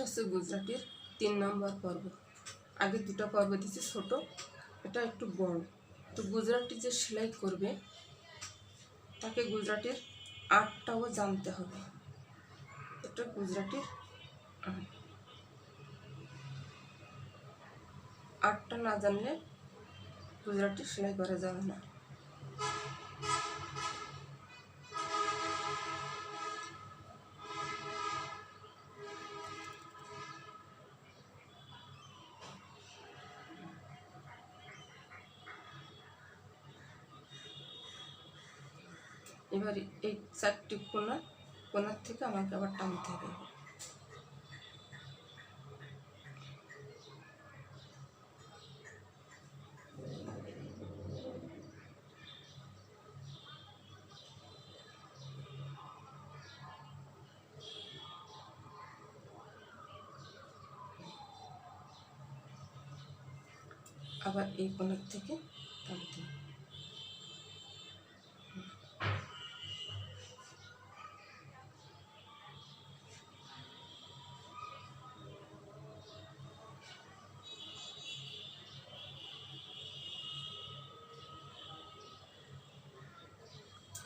হচ্ছে গুজরাটির 3 নম্বর পর্ব। আগে দুটো পর্ব দিয়েছি ছোটো, এটা একটু বড়। তো গুজরাটি যে সেলাই করবে তাকে গুজরাটির আর্টটাও জানতে হবে। এটা গুজরাটির আর্টটা না জানলে গুজরাটি সেলাই করা যাবে না। এবার এই 4টি কোনার থেকে আমাকে আবার টানতে হবে। আবার এই কোনার থেকে টানতে হবে।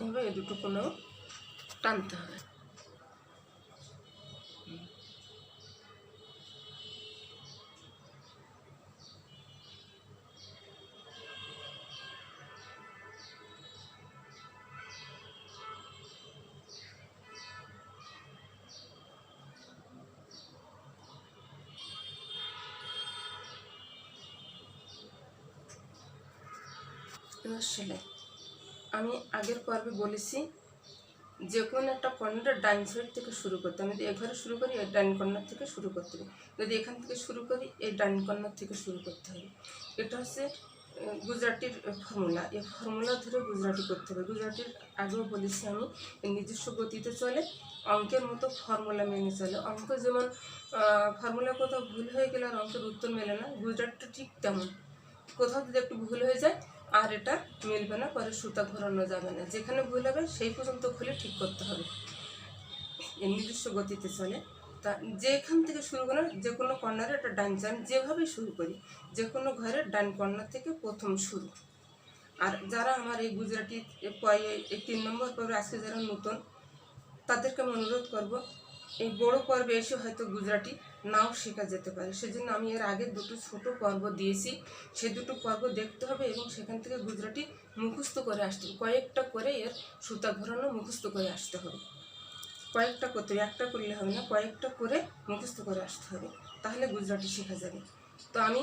এবার এই দুটো কোনাও টানতে হবে। এবার সেলাই আমি আগের পর্বে বলেছি যে কোনো একটা কর্নারের ডাইন সাইড থেকে শুরু করতে হবে। যদি এঘরে শুরু করি এই ডাইন কর্নার থেকে শুরু করতে হবে, যদি এখান থেকে শুরু করি এই ডাইন কর্নার থেকে শুরু করতে হবে। এটা হচ্ছে গুজরাটির ফর্মুলা। এই ফর্মুলা ধরে গুজরাটি করতে হবে। গুজরাটির আগেও বলেছি আমি নিজস্ব গতিতে চলে, অঙ্কের মতো ফর্মুলা মেনে চলে। অঙ্ক যেমন ফর্মুলা কোথাও ভুল হয়ে গেলে আর অঙ্কের উত্তর মেলে না, গুজরাটটা ঠিক তেমন। কোথাও যদি একটু ভুল হয়ে যায় আর এটা মিলবে না, পরে সুতা ঘোরানো যাবে না। যেখানে ভুল হবে সেই পর্যন্ত খুলে ঠিক করতে হবে। এর নিজস্ব গতিতে চলে। তা যেখান থেকে শুরু করে যে কোনো কর্নারে একটা ডান চান যেভাবে শুরু করি, যে কোনো ঘরের ডান কর্নার থেকে প্রথম শুরু। আর যারা আমার এই গুজরাটি এই 3 নম্বর পর্বে আজকে যারা নতুন তাদেরকে আমি অনুরোধ করব, এই বড় পর্বে এসে হয়তো গুজরাটি নাও শেখা যেতে পারে। সেজন্য আমি এর আগে দুটো ছোট পর্ব দিয়েছি, সেই দুটো পর্ব দেখতে হবে এবং সেখান থেকে গুজরাটি মুখস্থ করে আসতে হবে। কয়েকটা করে এর সুতা ঘোরানো মুখস্থ করে আসতে হবে। কয়েকটা করতে হবে, একটা করলে হবে না, কয়েকটা করে মুখস্থ করে আসতে হবে, তাহলে গুজরাটি শেখা যাবে। তো আমি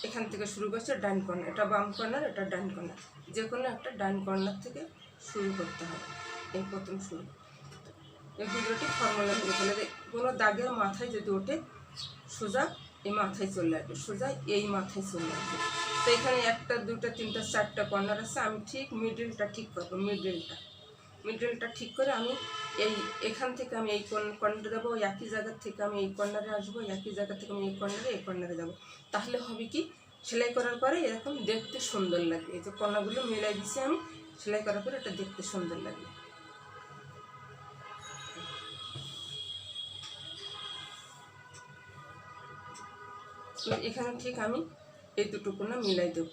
এখান থেকে শুরু করছি ডান কর্নার, এটা বাম কর্নার, এটা ডান কর্নার, যে কোনো একটা ডান কর্নার থেকে শুরু করতে হবে। এই প্রথম শুরু। এই গুজরাটি ফর্মুলা করে ফেলে কোনো দাগের মাথায় যদি ওঠে সোজা এই মাথায় চলে আসবে, সোজা এই মাথায় চলে আসবে। তো এখানে 1টা 2টা 3টা 4টা কর্নার আছে, আমি ঠিক মিডলটা ঠিক করবো। মিডলটা ঠিক করে আমি এখান থেকে আমি এই কর্নারে যাবো, একই জায়গার থেকে আমি এই কর্নারে আসবো, একই জায়গা থেকে আমি এই কর্নারে যাবো। তাহলে হবে কি, সেলাই করার পরে এরকম দেখতে সুন্দর লাগবে। এই যে কর্নারগুলো মিলাই দিছি আমি, সেলাই করার পরে এটা দেখতে সুন্দর লাগবে। এখানে ঠিক আমি এই দুটো কোনা মিলাই দেব।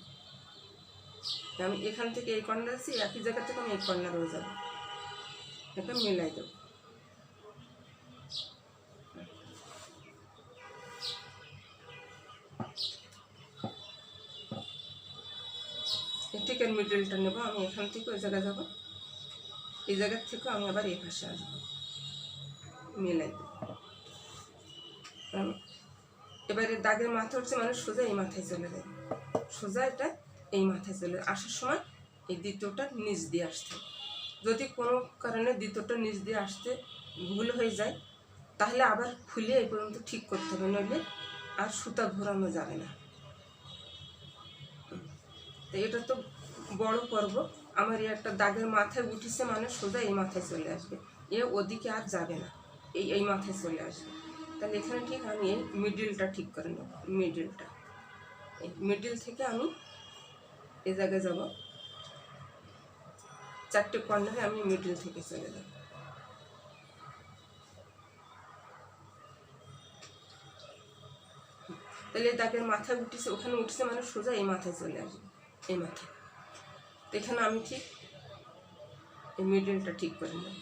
আমি এখান থেকে এই কর্নার আছি, একই জায়গা থেকে আমি এই কর্নারেও যাব, এটা মিলাই দেব। ঠিক এর মিডলটা নেব, আমি এখান থেকে ওই জায়গায় যাব, এই জায়গার থেকে আমি আবার এই পাশে আসবো, মিলাই দেব। এবারে দাগের মাথা হচ্ছে মানে সোজা এই মাথায় চলে যাবে, সোজা এটা এই মাথায় চলে আসার সময় এই দ্বিতীয়টা নিচ দিয়ে আসতে। যদি কোনো কারণে দ্বিতীয়টা নিচ দিয়ে আসতে ভুল হয়ে যায় তাহলে আবার খুলে এই পর্যন্ত ঠিক করতে হবে, নইলে আর সুতা ঘোরানো যাবে না। তো এটা তো বড় পর্ব, আমার একটা দাগের মাথায় উঠেছে মানে সোজা এই মাথায় চলে আসবে, ওদিকে আর যাবে না, এই মাথায় চলে আসবে। তাহলে এখানে ঠিক আমি এই মিডলটা ঠিক করে নেব। এই মিডল থেকে আমি এই জায়গায় যাব, 4টে কর্নারে আমি মিডল থেকে চলে যাব। তাহলে এই দাগের মাথায় উঠেছে, ওখানে উঠেছে মানে সোজা এই মাথায় চলে আসবে, এই মাথায়। তো এখানে আমি ঠিক এই মিডলটা ঠিক করে নেব।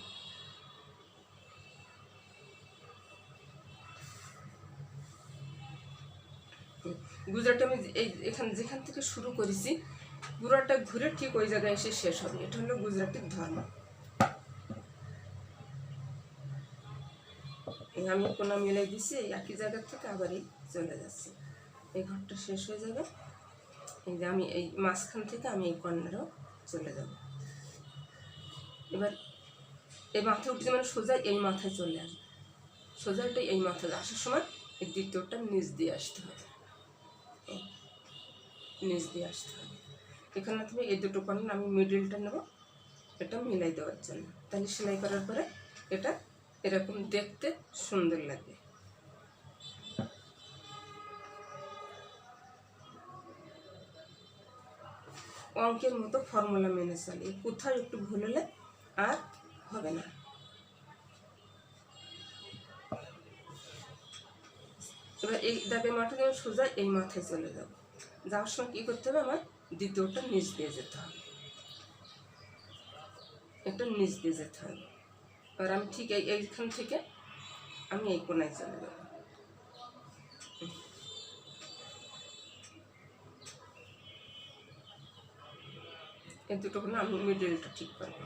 গুজরাটে আমি এখানে যেখান থেকে শুরু করেছি পুরোটা ঘুরে ঠিক ওই জায়গায় এসে শেষ হবে। এটা হলো গুজরাটের ধর্ম। আমি কোনা মিলাই দিছি, এই একই জায়গা থেকে আবার এই চলে যাচ্ছি, এই ঘরটা শেষ হয়ে যাবে। এই যে আমি এই মাঝখান থেকে আমি এই কর্নারেও চলে যাব। এবার এই মাথায় উঠছে মানে সোজা এই মাথায় চলে আসবে, সোজাটা এই মাথায় আসার সময় এই দ্বিতীয়টা নিচ দিয়ে আসতে হবে, নিচ দিয়ে আসতে হবে। এখানে তুমি এই দুটো কর্নার আমি মিডলটা নেব, এটা মিলাই দেওয়ার জন্য। তাহলে সেলাই করার পরে এটা এরকম দেখতে সুন্দর লাগবে। অঙ্কের মতো ফর্মুলা মেনে চলে, কোথাও একটু ভুল হলে আর হবে না। এবার এই দাগের মাথায় আমি সোজা এই মাথায় চলে যাব। যাওয়ার সময় কী করতে হবে, আমার দ্বিতীয়টা নিচ দিয়ে যেতে হবে, একটা নিচ দিয়ে যেতে হবে। এবার আমি ঠিক এইখান থেকে আমি এই কোনায় চলে যাব। এই দুটো কোনা আমি মিডলটা ঠিক করবো।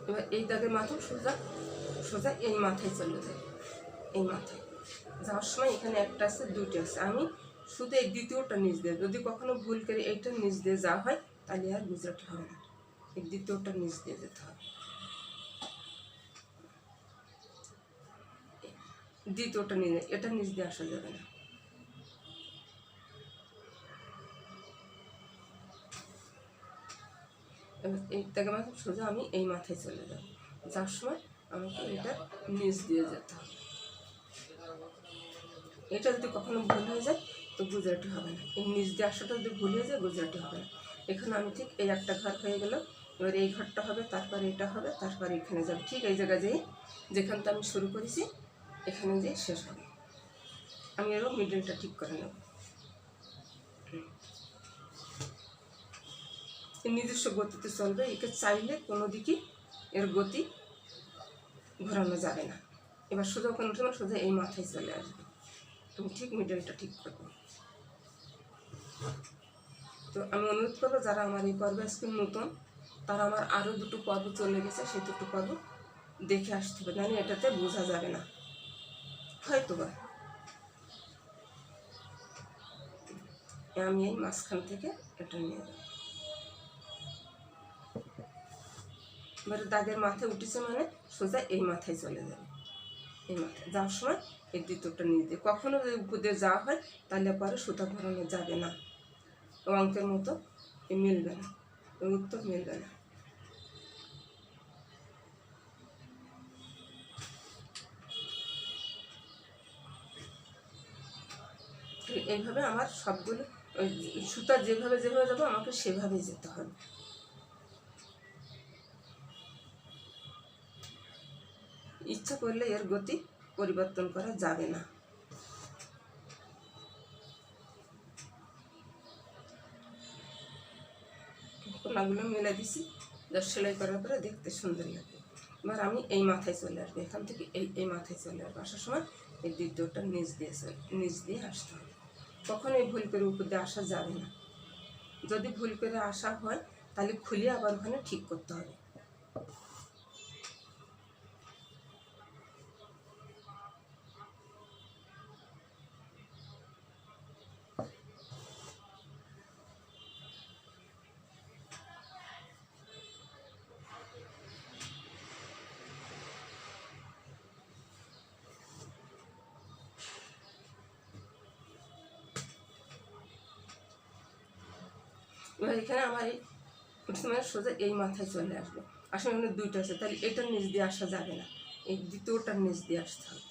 এবার এই দাগের মাথা সোজা সোজা এই মাথায় চলে যায়, এই মাথায় যাওয়ার সময় এখানে একটা আছে, দুটো আছে। আমি শুধু এই দ্বিতীয়টা নিচ দিয়ে, যদি কখনো ভুল করে এইটা নিচ দিয়ে যাওয়া হয় তাহলে আর গুজরাট হবে না, এই দ্বিতীয়টা নিচ দিয়ে যেতে হবে। দ্বিতীয়টা নিচ, এটা নিচ দিয়ে আসা যাবে না। এবার এই দাগের মাথা সোজা আমি এই মাথায় চলে যাব। যাওয়ার সময় আমাকে এটা নিচ দিয়ে যেতে হবে। এটা যদি কখনো ভুল হয়ে যায় তো গুজরাটি হবে না, এই নিচ দিয়ে আসাটা যদি ভুল হয়ে যায় গুজরাটি হবে না। এখানে আমি ঠিক এই একটা ঘর হয়ে গেল, এবার এই ঘরটা হবে, তারপর এটা হবে, তারপর এখানে যাবে, ঠিক এই জায়গায় যেয়ে যেখানটা আমি শুরু করেছি এখানে যেয়ে শেষ হবে। আমি এরও মিডলটা ঠিক করে নেব। নিজস্ব গতিতে চলবে, একে চাইলে কোনো দিকই এর গতি ঘোরানো যাবে না। এবার সোজা ওখানে উঠে না, সোজা এই মাথায় চলে আসবে, আমি ঠিক মিডলটা ঠিক করবো। তো আমি অনুরোধ করবো যারা আমার এই পর্বে আজকে নতুন, তারা আমার আরও দুটো পর্ব চলে গেছে, সেই দুটো পর্ব দেখে আসতে হবে, নাহলে এটাতে বোঝা যাবে না হয়তো বা। আমি এই মাঝখান থেকে এটা নিয়ে যাব। এবারে দাগের মাথায় উঠেছে মানে সোজা এই মাথায় চলে যাবে, এই মাথায় যাওয়ার সময় এই দ্বিতীয়টা নিয়ে দিয়ে, কখনো যদি উপর দিয়ে যাওয়া হয় তাহলে পরে সুতা ঘোরানো যাবে না, অঙ্কের মতো মিলবে না, উত্তর মিলবে না। এইভাবে আমার সবগুলো সুতা যেভাবে যেভাবে যাবো আমাকে সেভাবেই যেতে হবে। ইচ্ছা করলে এর গতি পরিবর্তন করা যাবে না। কোনাগুলো মেলে দিছি, সেলাই করার পরে দেখতে সুন্দর লাগে। এবার আমি এই মাথায় চলে আসবো, এখান থেকে এই মাথায় চলে আসবো। আসার সময় এই দ্বিতীয়টা নিচ দিয়ে আসতে হবে। কখনোই ভুল করে উপর দিয়ে আসা যাবে না, যদি ভুল করে আসা হয় তাহলে খুলে আবার ওখানে ঠিক করতে হবে। এবার এখানে আমার এই সময় সোজা এই মাথায় চলে আসবে, আসলে এখানে দুইটা আছে, তাহলে এটার নিচ দিয়ে আসা যাবে না, এই দ্বিতীয়টার নিচ দিয়ে আসতে হবে।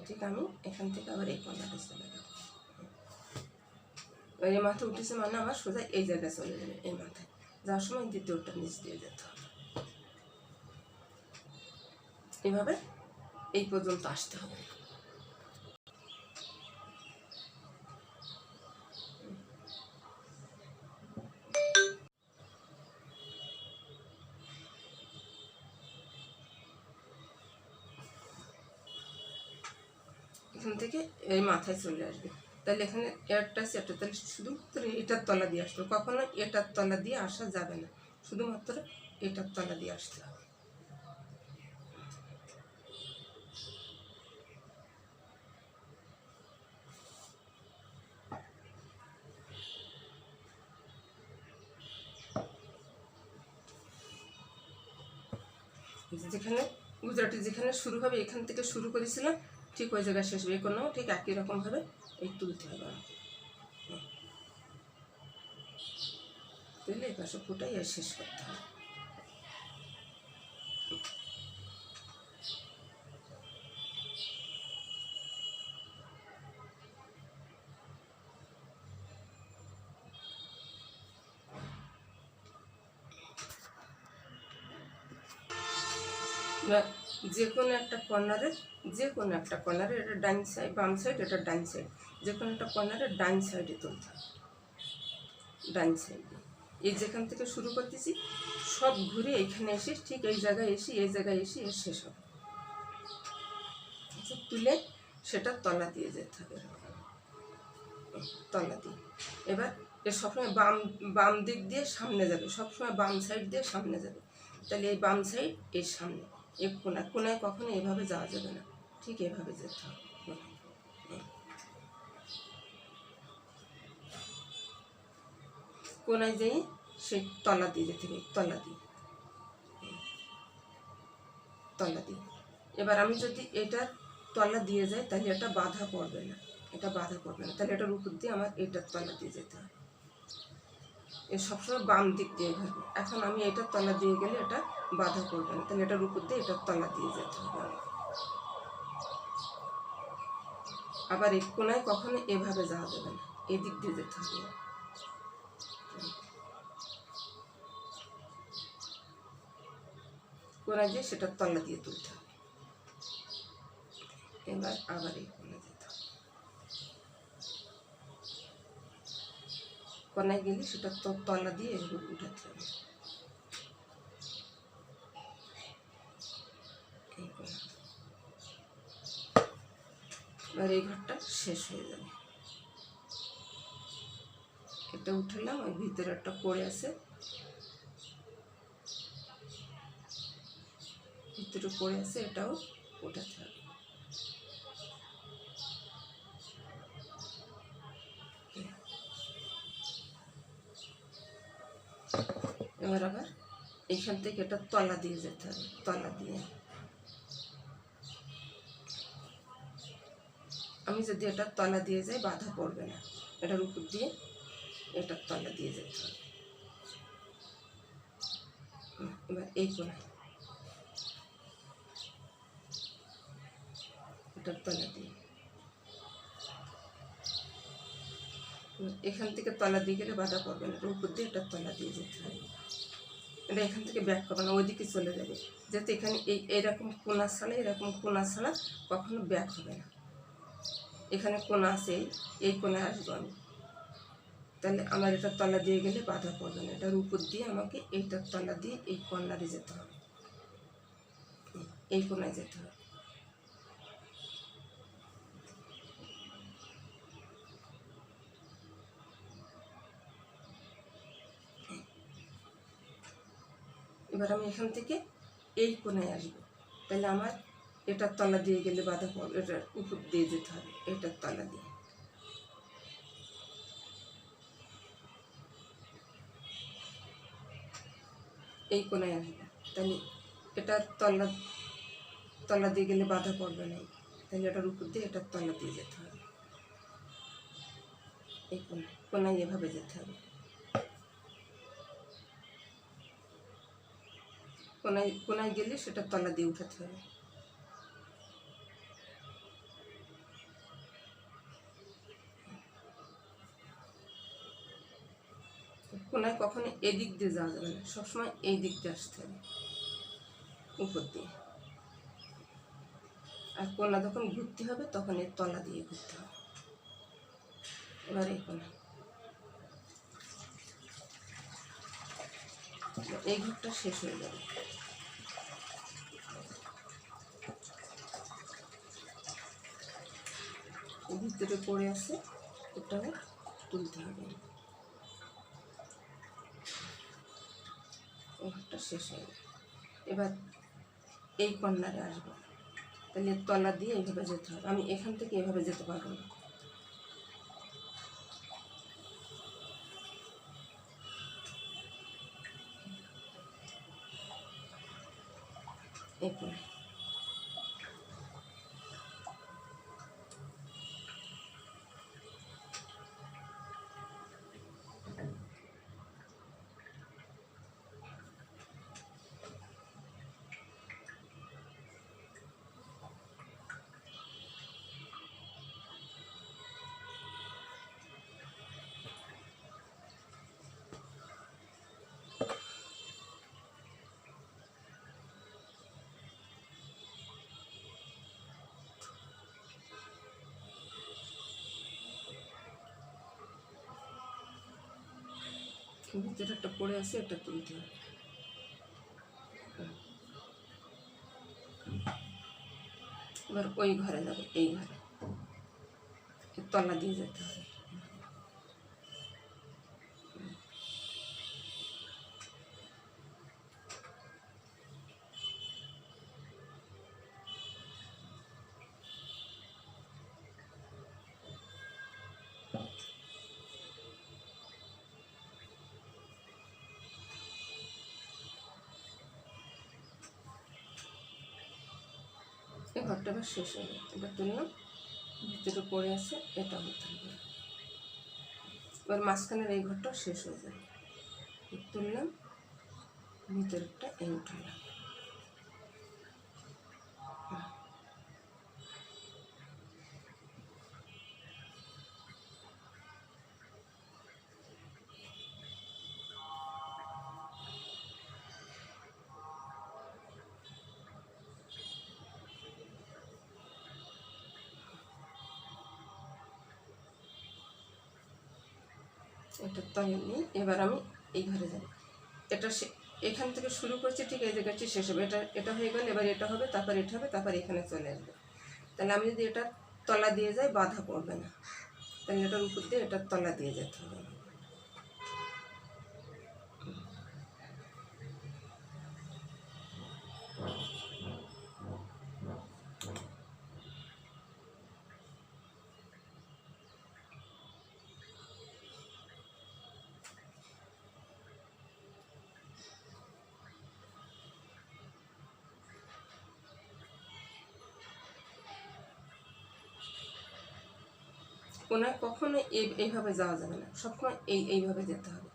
ঠিক আমি এখান থেকে আবার এই কর্নারে চলে যাব। এই মাথায় উঠেছে মানে আমার সোজা এই জায়গায় চলে যাবে, এই মাথায় যাওয়ার সময় দ্বিতীয়টা নিচ দিয়ে যেতে হবে। এভাবে এই পর্যন্ত আসতে হবে। এখান থেকে এই মাথায় চলে আসবে, তাহলে এখানে একটা সেটা, তাহলে শুধুমাত্র এটার তলা দিয়ে আসতে হবে, কখনো এটার তলা দিয়ে আসা যাবে না, শুধুমাত্র এটার তলা দিয়ে আসতে হবে। যেখানে গুজরাটি যেখানে শুরু হবে এখান থেকে শুরু করেছিলাম ঠিক ওই জায়গায় শেষ হবে, কোনো ঠিক একই রকমভাবে এই তুলতে হবে আমাকে, তুলে এই পাশে ফুটাই আর শেষ করতে হবে। যে কোনো একটা কর্নারে এটা ডাইন সাইড, বাম সাইড, এটা ডাইন সাইড, যে কোনো একটা কর্নারে ডাইন সাইডে তুলতে হবে, ডাইন সাইডে। এই যেখান থেকে শুরু করতেছি সব ঘুরে এইখানে এসে ঠিক এই জায়গায় এসে এই জায়গায় এসে এর শেষ হবে। তুলে সেটা তলা দিয়ে যেতে হবে, তলা দিয়ে। এবার এ সবসময় বাম দিক দিয়ে সামনে যাবে, সবসময় বাম সাইড দিয়ে সামনে যাবে, তাহলে এই বাম সাইড এর সামনে, এই কোনায় কখনো এভাবে যাওয়া যাবে না, ঠিক এভাবে যেতে হবে। কোনায় যেয়ে সেই তলা দিয়ে যেতে হবে, তলা দিয়ে। এবার আমি যদি এটার তলা দিয়ে যাই তাহলে এটা বাধা পড়বে না, তাহলে এটার উপর দিয়ে আমার এটার তলা দিয়ে যেতে হবে। এ সবসময় বাম দিক দিয়ে ঘাটবে। এখন আমি এটার তলা দিয়ে গেলে এটা বাধা পড়বে না, তাহলে এটার উপর দিয়ে এটার তলা দিয়ে যেতে হবে। আবার এই কোনায় কখনো এভাবে যাওয়া যাবে না, এদিক দিয়ে যেতে হবে। কোনায় দিয়ে সেটার তলা দিয়ে তুলতে হবে। এবার আবার এই কোনায় যেতে হবে, কোনায় গেলে সেটা তলা দিয়ে এভাবে উঠাতে হবে। এবার এই ঘরটা শেষ হয়ে যাবে। এটা উঠালাম, ওই ভিতরে একটা পড়ে আছে, ভিতরে পড়ে আছে, এটাও উঠাতে হবে। এবার আবার এইখান থেকে এটা তলা দিয়ে যেতে হবে, তলা দিয়ে। আমি যদি এটার তলা দিয়ে যাই বাধা পড়বে না, এটার উপর দিয়ে এটার তলা দিয়ে যেতে হবে। এবার এই কোনায় এটার তলা দিয়ে, এখান থেকে তলা দিয়ে গেলে বাধা পড়বে না, এটার উপর দিয়ে এটার তলা দিয়ে যেতে হবে। এটা এখান থেকে ব্যাক করবে না, ওইদিকে চলে যাবে, যাতে এখানে এইরকম কোনা ছাড়া কখনো ব্যাক হবে না। এখানে কোনা আছে, এই কোনায় আসবো আমি, তাহলে আমার এটার তলা দিয়ে গেলে বাধা পড়বে না, এটার উপর দিয়ে আমাকে এইটার তলা দিয়ে এই কর্নারে যেতে হবে, এই কোনায় যেতে হবে। এবার আমি এখান থেকে এই কোনায় আসবো, তাহলে আমার এটার তলা দিয়ে গেলে বাধা পড়বে, এটার উপর দিয়ে যেতে হবে, এটার তলা দিয়ে। এই কোনায় আসবে, তাহলে এটার তলা দিয়ে গেলে বাধা পড়বে না, তাহলে এটার উপর দিয়ে এটার তলা দিয়ে যেতে হবে। এই কোনায় এভাবে যেতে হবে, কোনায় গেলে সেটার তলা দিয়ে উঠাতে হবে। কোনায় কখনো এদিক দিয়ে যাওয়া যাবে না, সবসময় এই দিক দিয়ে আসতে হবে উপর দিয়ে। আর কোনা যখন ঘুরতে হবে তখন এর তলা দিয়ে ঘুরতে হবে। এবার এই কোনা, এই ঘরটা শেষ হয়ে যাবে। ভিতরে পড়ে আছে, এটাও তুলতে হবে। এই ঘরটা শেষ হয়ে যাবে। এবার এই কর্নারে আসবো, তাহলে তলা দিয়ে এইভাবে যেতে হবে। আমি এখান থেকে এভাবে যেতে পারবো না, এই কোনায়। ভিতরে একটা পড়ে আছে, এটা তুলতে হবে। এবার ওই ঘরে যাবে, এই ঘরে তলা দিয়ে যেতে হবে। এই ঘরটা এবার শেষ হয়ে গেল। এবার তুললাম, ভিতরে পড়ে আছে, এটা হতে হবে। এবার মাঝখানের এই ঘরটাও শেষ হয়ে যাবে। তুললাম, ভিতরটা এই উঠালাম। এটা তলে নিয়ে এবার আমি এই ঘরে যাব। এটা এখান থেকে শুরু করছি, ঠিক এই জায়গাটি শেষ হবে। এটা হয়ে গেলে এবার এটা হবে, তারপর এটা হবে, তারপর এখানে চলে আসবে। তাহলে আমি যদি এটা তলা দিয়ে যাই, বাধা পড়বে না। তাহলে এটার উপর দিয়ে এটার তলা দিয়ে যেতে হবে। কোনায় কখনো এইভাবে যাওয়া যাবে না, সবসময় এইভাবে যেতে হবে।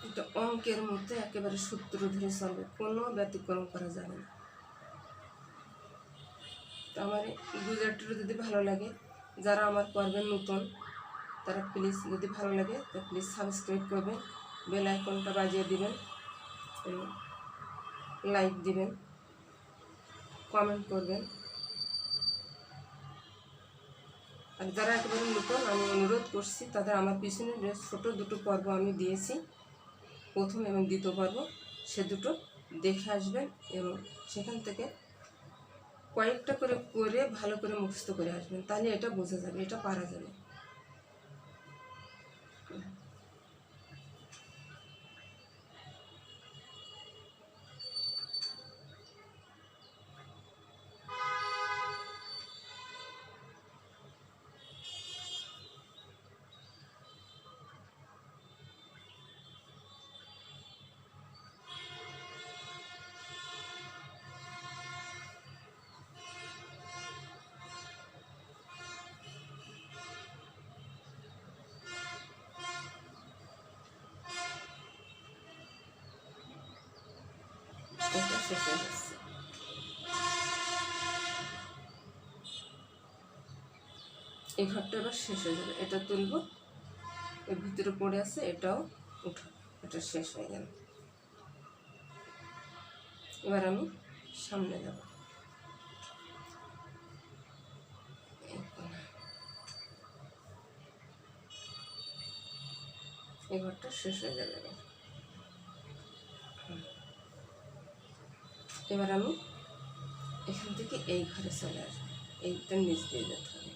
এটা অঙ্কের মধ্যে একেবারে সূত্র ধরে চলবে, কোনো ব্যতিক্রম করা যাবে না। তো আমার গুজরাটিটা যদি ভালো লাগে, যারা আমার পর্বে নতুন, তারা প্লিজ, যদি ভালো লাগে তো প্লিজ সাবস্ক্রাইব করবেন, বেল আইকনটা বাজিয়ে দিবেন, লাইক দিবেন, কমেন্ট করবেন। আর যারা একেবারে নতুন, আমি অনুরোধ করছি তাদের আমার পিছনে যে ছোটো দুটো পর্ব আমি দিয়েছি, প্রথম এবং দ্বিতীয় পর্ব, সে দুটো দেখে আসবেন এবং সেখান থেকে কয়েকটা করে করে ভালো করে মুখস্থ করে আসবেন। তাহলে এটা বোঝা যাবে, এটা পারা যাবে। এই ঘরটা এবার শেষ হয়ে যাবে, এটা তুলবো, এর ভিতরে পড়ে আছে এটাও উঠো, এটা শেষ হয়ে গেল। এবার আমি সামনে যাব, এই ঘরটা শেষ হয়ে যাবে। এবার আমি এখান থেকে এই ঘরে চলে আসবো, এইটা নিচ দিয়ে যেতে হবে।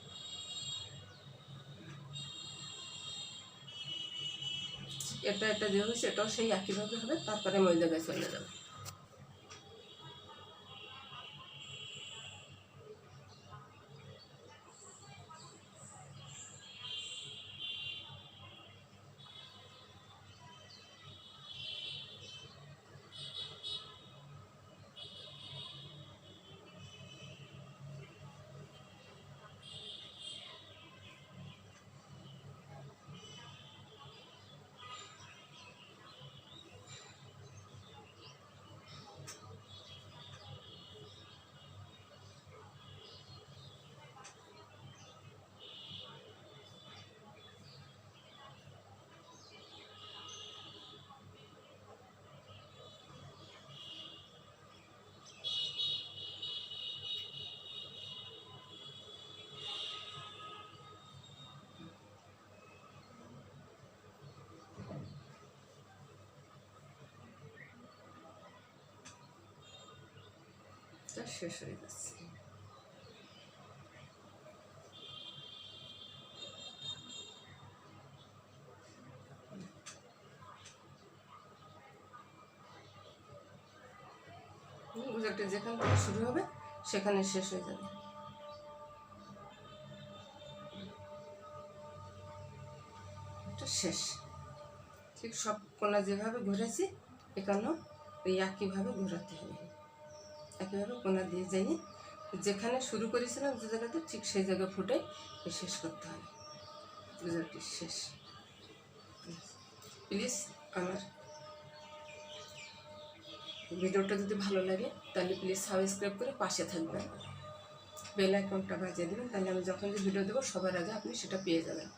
এটা যে হয়েছে এটাও সেই একইভাবে হবে, তারপরে আমি ওই জায়গায় চলে যাবো। শেষ হয়ে যাচ্ছে। গুজরাটে যেখান থেকে শুরু হবে সেখানে শেষ হয়ে যাবে। এটা শেষ। ঠিক সব কোনা যেভাবে ঘুরেছি এখানেও ওই একইভাবে ঘোরাতে হবে, একইভাবে কোনা দিয়ে যাই, যেখানে শুরু করেছিলাম যে জায়গাতে ঠিক সেই জায়গায় ফুটে শেষ করতে হবে। গুজরাটি শেষ। প্লিজ আমার ভিডিওটা যদি ভালো লাগে তাহলে প্লিজ সাবস্ক্রাইব করে পাশে থাকবেন, বেল আইকনটা বাজিয়ে দেবেন, তাহলে আমি যখন যে ভিডিও দেবো সবার আগে আপনি সেটা পেয়ে যাবেন।